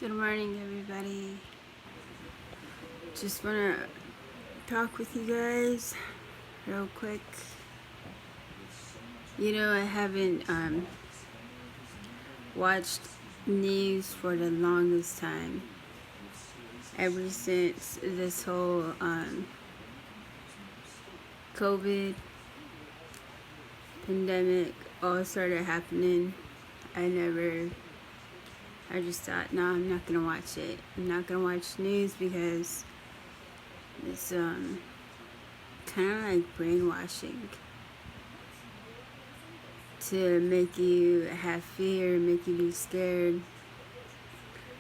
Good morning, everybody. Just want to talk with you guys real quick. I haven't watched news for the longest time. Ever since this whole COVID pandemic all started happening, I just thought, no, I'm not going to watch it. I'm not going to watch news because it's kind of like brainwashing to make you have fear, make you be scared.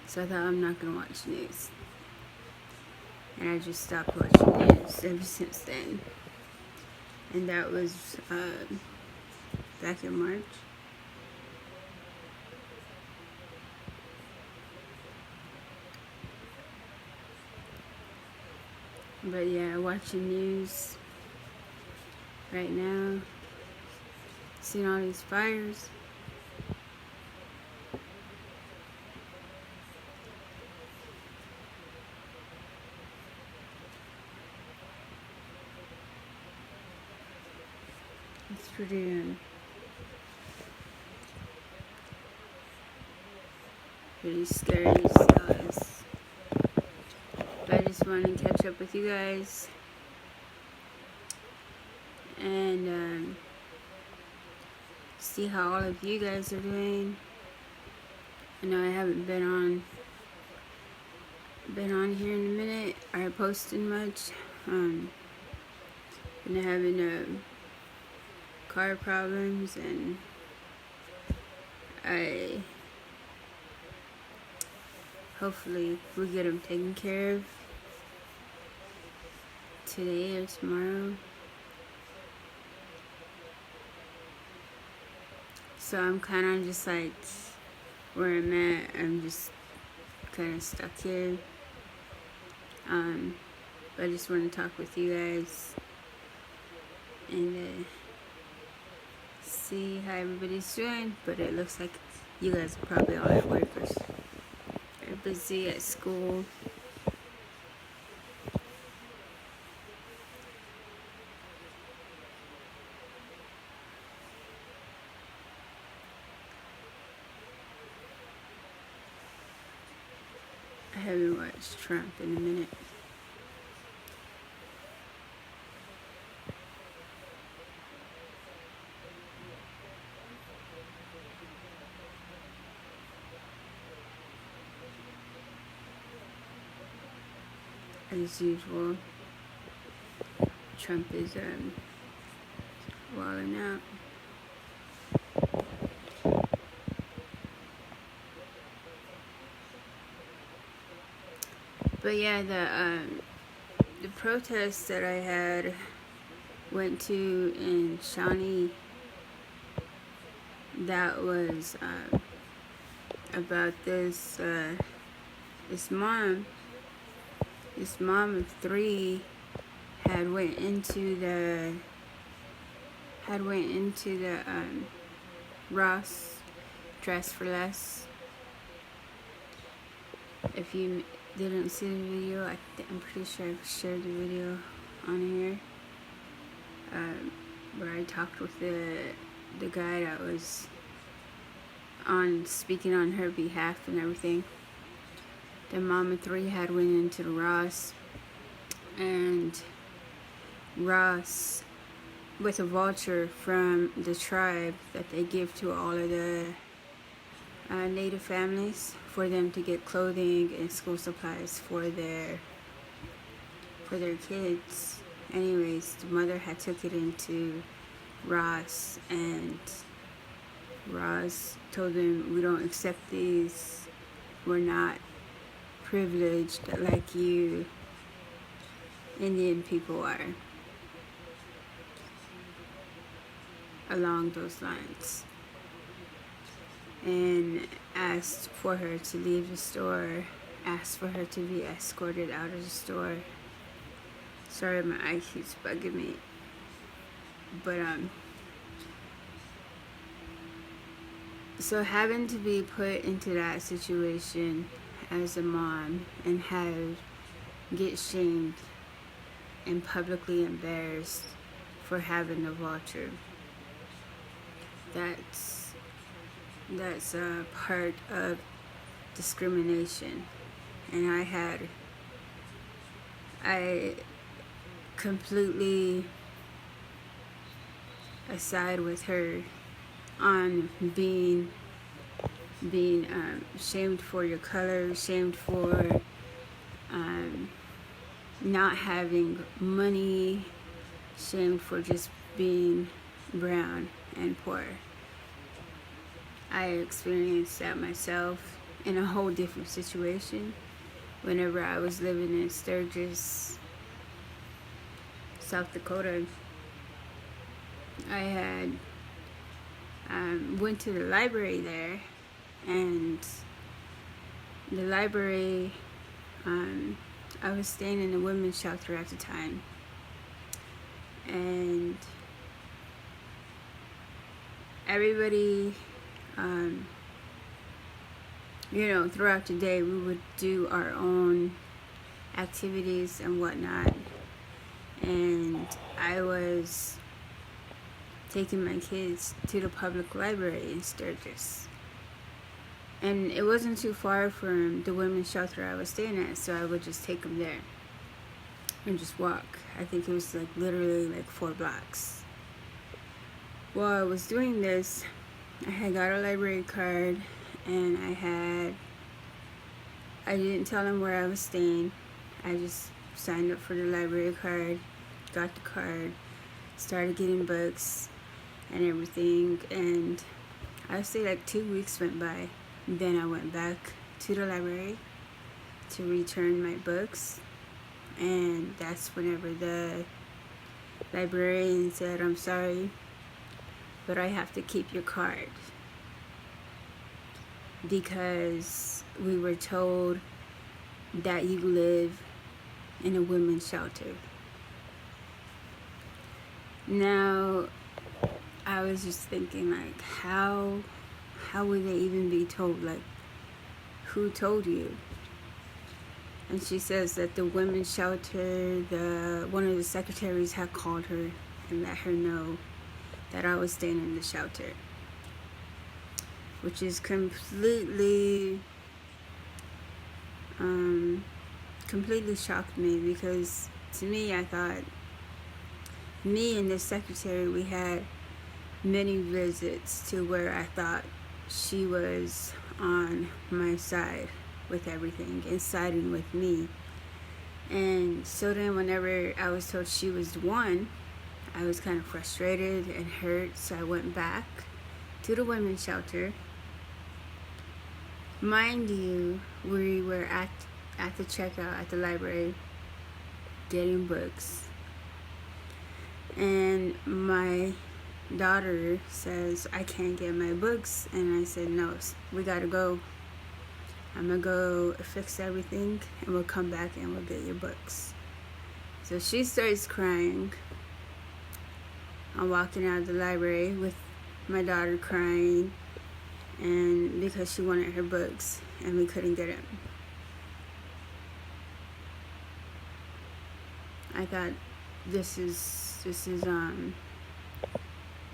So I thought, I'm not going to watch news. And I just stopped watching news ever since then. And that was back in March. But yeah, watching news right now, seeing all these fires. It's pretty scary. But I just want to catch up with you guys and see how all of you guys are doing. I know I haven't been on here in a minute. I posted much. Been having car problems, and hopefully we get them taken care of today or tomorrow. So I'm kind of just like where I'm at. I'm just kind of stuck here. But I just want to talk with you guys and see how everybody's doing. But it looks like you guys are probably all at work or busy at school. I haven't watched Trump in a minute. As usual, Trump is walling out. But yeah, the protests that I went to in Shawnee, that was about this mom of 3 had went into the Ross Dress for Less. If you didn't see the video, I'm pretty sure I've shared the video on here, where I talked with the guy that was speaking on her behalf and everything. The mom of 3 had went into the Ross, and Ross, with a voucher from the tribe that they give to all of the Native families for them to get clothing and school supplies for their kids. Anyways, the mother had took it into Ross, and Ross told them, we don't accept these. We're not privileged like you Indian people are. Along those lines. And asked for her to leave the store, asked for her to be escorted out of the store. Sorry, my eye keeps bugging me. But so having to be put into that situation as a mom and get shamed and publicly embarrassed for having a vulture. That's a part of discrimination, and I completely aside with her on being shamed for your color, shamed for not having money, shamed for just being brown and poor. I experienced that myself in a whole different situation whenever I was living in Sturgis, South Dakota. I had went to the library there, and the library, I was staying in a women's shelter at the time, and everybody, throughout the day we would do our own activities and whatnot, and I was taking my kids to the public library in Sturgis. And it wasn't too far from the women's shelter I was staying at, so I would just take them there and just walk. I think it was literally 4 blocks. While I was doing this, I had got a library card, and I didn't tell them where I was staying. I just signed up for the library card, got the card, started getting books and everything, and I say 2 weeks went by. Then I went back to the library to return my books, and that's whenever the librarian said, "I'm sorry, but I have to keep your card because we were told that you live in a women's shelter." Now, I was just thinking, how would they even be told? Who told you? And she says that the women's shelter, one of the secretaries had called her and let her know that I was staying in the shelter, which is completely shocked me, because to me, I thought me and the secretary, we had many visits to where I thought she was on my side with everything and siding with me. And so then whenever I was told she was the one, I was kind of frustrated and hurt, so I went back to the women's shelter. Mind you, we were at the checkout at the library getting books, and my daughter says, "I can't get my books," and I said, "No, we gotta go. I'm gonna go fix everything, and we'll come back and we'll get your books." So she starts crying. I'm walking out of the library with my daughter crying, and because she wanted her books and we couldn't get them. I thought this is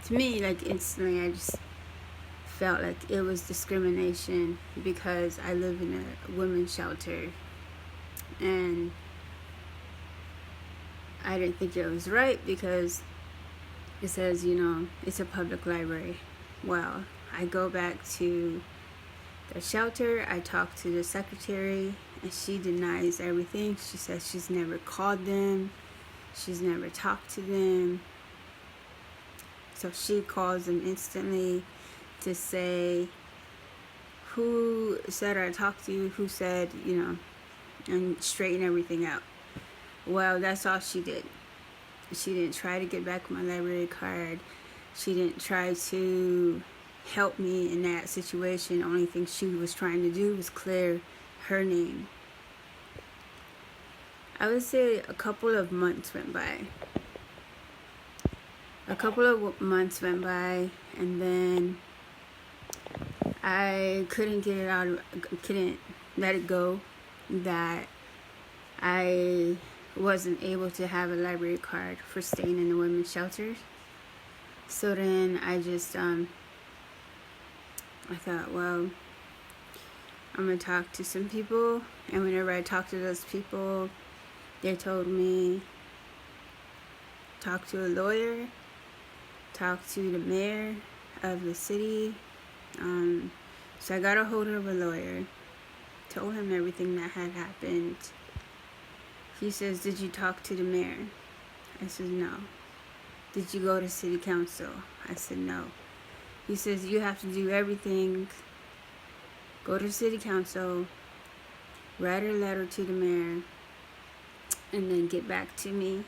to me, instantly, I just felt like it was discrimination because I live in a women's shelter, and I didn't think it was right because it says, it's a public library. Well, I go back to the shelter, I talk to the secretary, and she denies everything. She says she's never called them, she's never talked to them. So she calls them instantly to say, "Who said I talked to you? Who said, and straighten everything out." Well, that's all she did. She didn't try to get back my library card. She didn't try to help me in that situation. The only thing she was trying to do was clear her name. I would say a couple of months went by. And then I couldn't let it go that I wasn't able to have a library card for staying in the women's shelters. So then I just, I thought, well, I'm going to talk to some people. And whenever I talked to those people, they told me, talk to a lawyer, talk to the mayor of the city. So I got a hold of a lawyer, told him everything that had happened. He says, did you talk to the mayor? I said, no. Did you go to city council? I said, no. He says, you have to do everything. Go to city council, write a letter to the mayor, and then get back to me.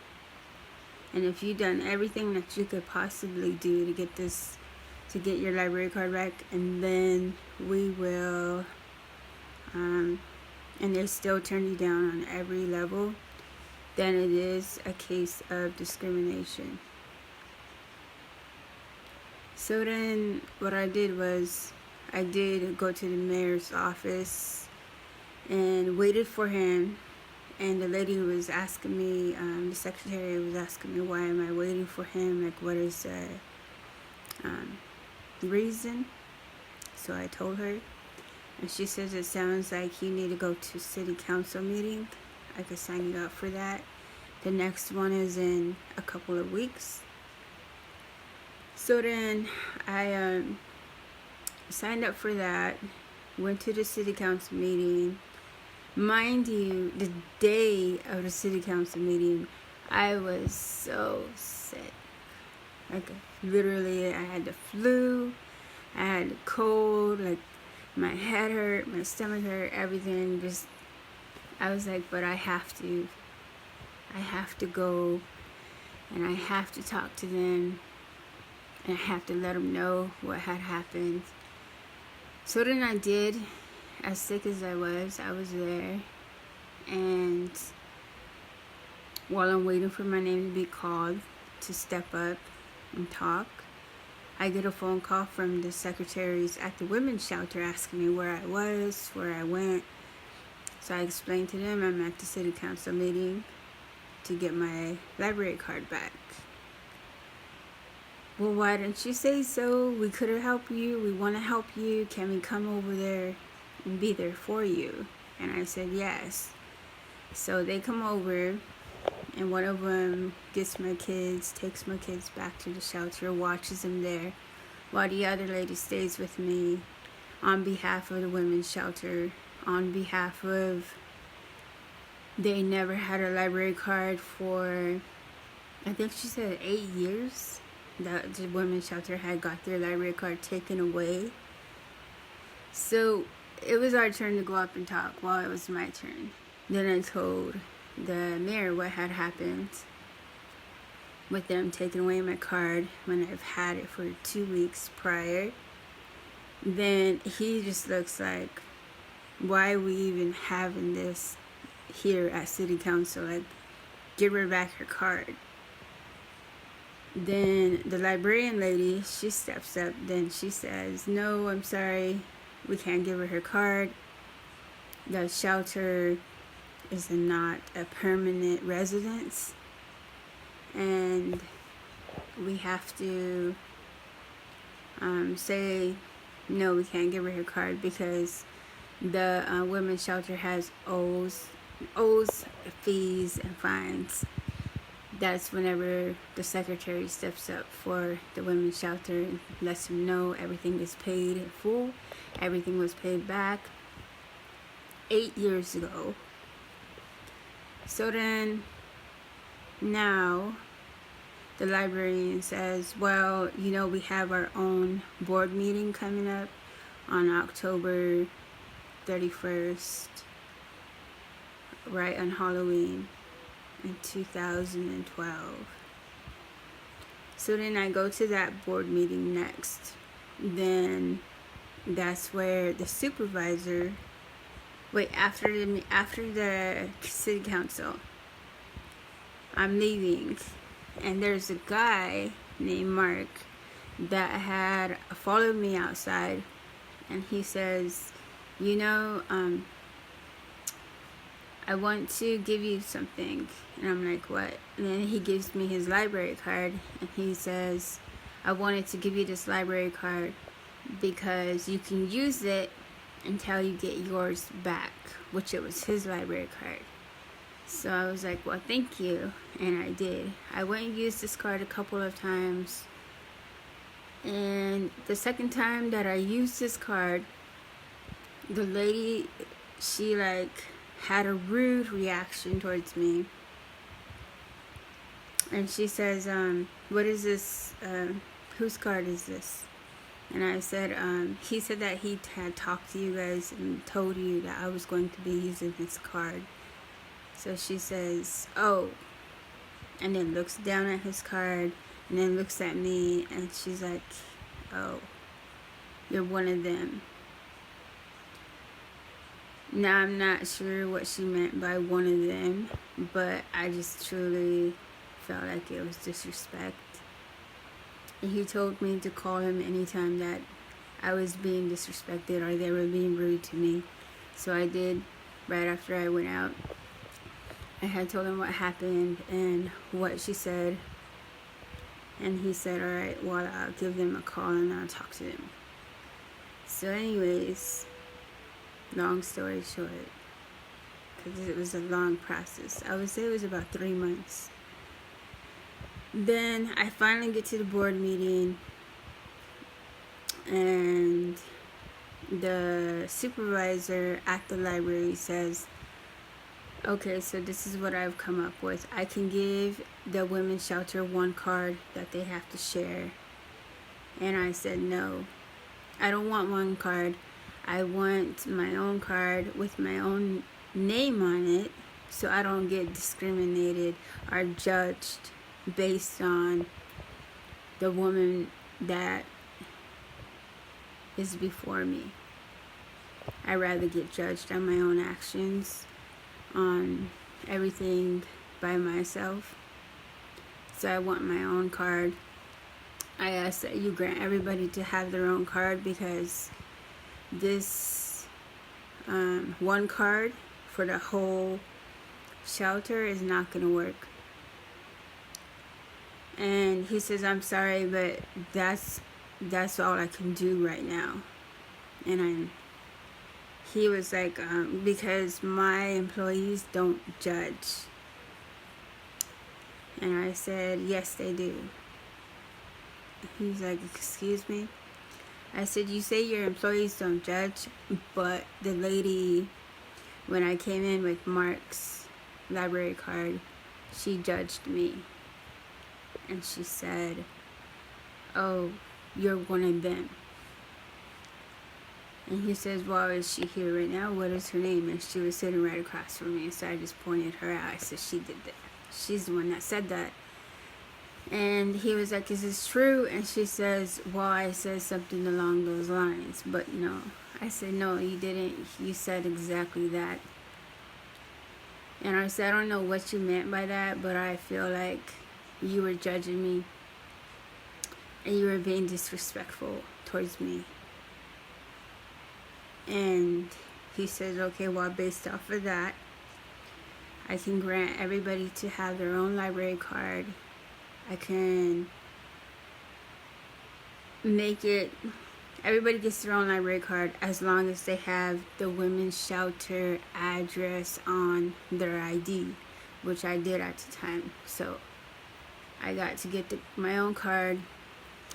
And if you've done everything that you could possibly do to get your library card back, and then we will, and they still turn you down on every level, then it is a case of discrimination. So then what I did was, I did go to the mayor's office and waited for him. And the lady was asking me, the secretary was asking me, why am I waiting for him? Like, what is the reason? So I told her. And she says, it sounds like you need to go to city council meeting. I could sign you up for that. The next one is in a couple of weeks. So then I signed up for that, went to the city council meeting. Mind you, the day of the city council meeting, I was so sick. Like, literally, I had the flu, I had the cold, like, my head hurt, my stomach hurt, everything. Just, I was like, but I have to go, and I have to talk to them, and I have to let them know what had happened. So then I did. As sick as I was there, and while I'm waiting for my name to be called to step up and talk, I get a phone call from the secretaries at the women's shelter asking me where I was, where I went. So I explained to them I'm at the city council meeting to get my library card back. Well, why didn't you say so? We could have helped you. We want to help you. Can we come over there and be there for you? And I said yes. So they come over, and one of them gets my kids, takes my kids back to the shelter, watches them there, while the other lady stays with me on behalf of the women's shelter, on behalf of, they never had a library card for, I think she said 8 years that the women's shelter had got their library card taken away. So it was our turn to go up and talk. Well, it was my turn. Then I told the mayor what had happened with them taking away my card when I've had it for 2 weeks prior. Then he just looks like, why are we even having this here at city council? Like, give her back her card. Then the librarian lady, she steps up. Then she says, no, I'm sorry, we can't give her her card. The shelter is not a permanent residence, and we have to say no, we can't give her her card because the women's shelter has owes fees and fines. That's whenever the secretary steps up for the women's shelter and lets them know everything is paid in full. Everything was paid back 8 years ago. So then now the librarian says, well, you know, we have our own board meeting coming up on October 31st, right on Halloween in 2012. So then I go to that board meeting next. Then that's where the supervisor, after the city council, I'm leaving, and there's a guy named Mark that had followed me outside, and he says, you know, I want to give you something. And I'm like, what? And then he gives me his library card, and he says, I wanted to give you this library card because you can use it until you get yours back, which it was his library card. So I was like, well, thank you. And I did. I went and used this card a couple of times. And the second time that I used this card, the lady, she had a rude reaction towards me. And she says, what is this? Whose card is this? And I said, he said that he had talked to you guys and told you that I was going to be using his card. So she says, oh, and then looks down at his card and then looks at me, and she's like, oh, you're one of them. Now, I'm not sure what she meant by one of them, but I just truly felt like it was disrespect. And he told me to call him anytime that I was being disrespected or they were being rude to me. So I did. Right after I went out, I had told him what happened and what she said. And he said, all right, well, I'll give them a call and I'll talk to them. So anyways, long story short, because it was a long process. I would say it was about 3 months. Then I finally get to the board meeting, and the supervisor at the library says, okay, so this is what I've come up with. I can give the women's shelter one card that they have to share. And I said, no, I don't want one card. I want my own card with my own name on it, so I don't get discriminated or judged based on the woman that is before me. I'd rather get judged on my own actions, on everything by myself. So I want my own card. I ask that you grant everybody to have their own card, because this one card for the whole shelter is not going to work. And he says, I'm sorry, but that's all I can do right now. And he was like, because my employees don't judge. And I said, yes, they do. He's like, excuse me? I said, you say your employees don't judge, but the lady, when I came in with Mark's library card, she judged me. And she said, oh, you're one of them. And he says, well, is she here right now? What is her name? And she was sitting right across from me. So I just pointed her out. I said, she did that. She's the one that said that. And he was like, is this true? And she says, well, I said something along those lines. But no. I said, no, you didn't. You said exactly that. And I said, I don't know what you meant by that, but I feel like you were judging me. And you were being disrespectful towards me. And he says, okay, well, based off of that, I can grant everybody to have their own library card. I can make it, everybody gets their own library card as long as they have the women's shelter address on their ID, which I did at the time. So I got to get my own card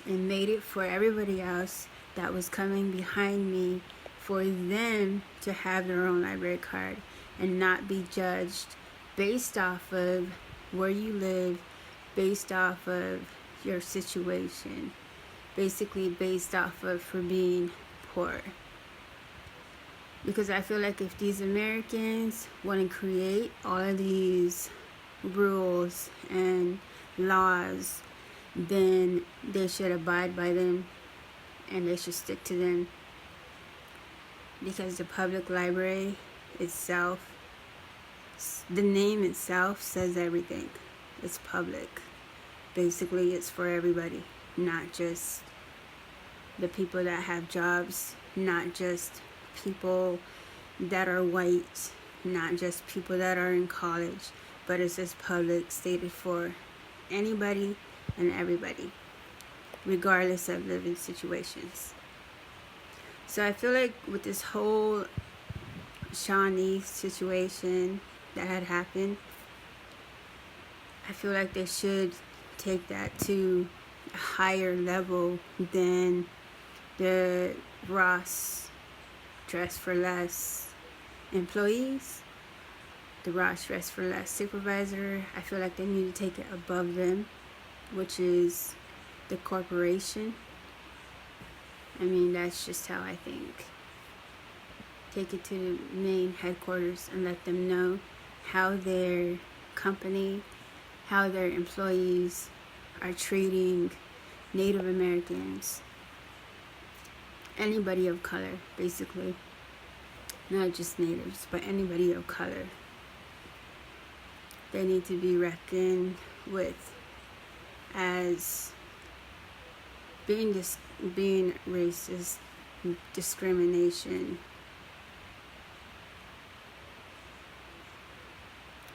and made it for everybody else that was coming behind me, for them to have their own library card and not be judged based off of where you live, based off of your situation, basically based off of for being poor. Because I feel like if these Americans want to create all of these rules and laws, then they should abide by them and they should stick to them. Because the public library itself, the name itself says everything. It's public. Basically, it's for everybody, not just the people that have jobs, not just people that are white, not just people that are in college, but it says public, stated for anybody and everybody, regardless of living situations. So I feel like with this whole Shawnee situation that had happened, I feel like they should take that to a higher level than the Ross Dress for Less employees, the Ross Dress for Less supervisor. I feel like they need to take it above them, which is the corporation. I mean, that's just how I think. Take it to the main headquarters and let them know how their company, how their employees are treating Native Americans, anybody of color, basically. Not just natives, but anybody of color. They need to be reckoned with as being racist, discrimination,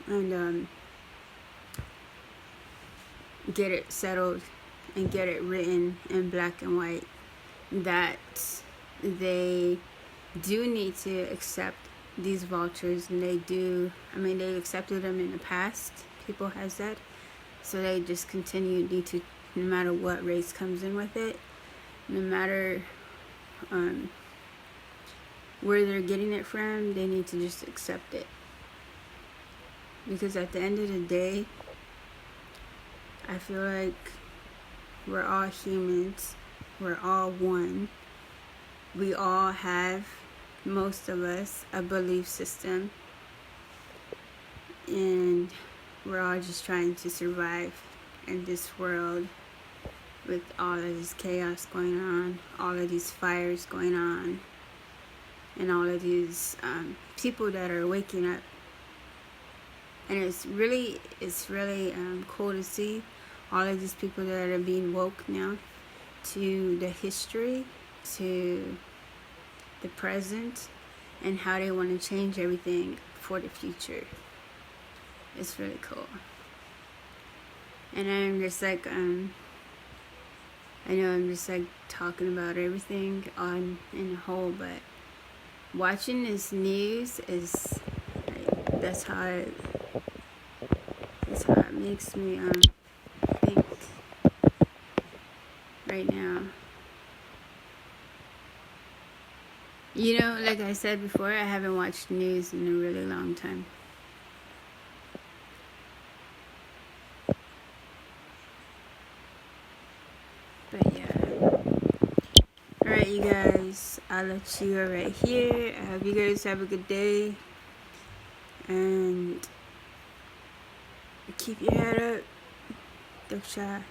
and get it settled and get it written in black and white that they do need to accept these vultures, and they do. I mean, they accepted them in the past, people have said, so they just need to, no matter what race comes in with it, no matter where they're getting it from, they need to just accept it. Because at the end of the day, I feel like we're all humans, we're all one, we all have, most of us, a belief system, and we're all just trying to survive in this world with all of this chaos going on, all of these fires going on, and all of these people that are waking up. And it's really cool to see all of these people that are being woke now to the history, to the present, and how they want to change everything for the future. It's really cool. And I'm just like, I know I'm just like talking about everything in a whole, but watching this news is like, that's how it makes me think right now. You know, like I said before, I haven't watched news in a really long time. But yeah. Alright, you guys, I'll let you go right here. I hope you guys have a good day. And keep your head up. Don't shy.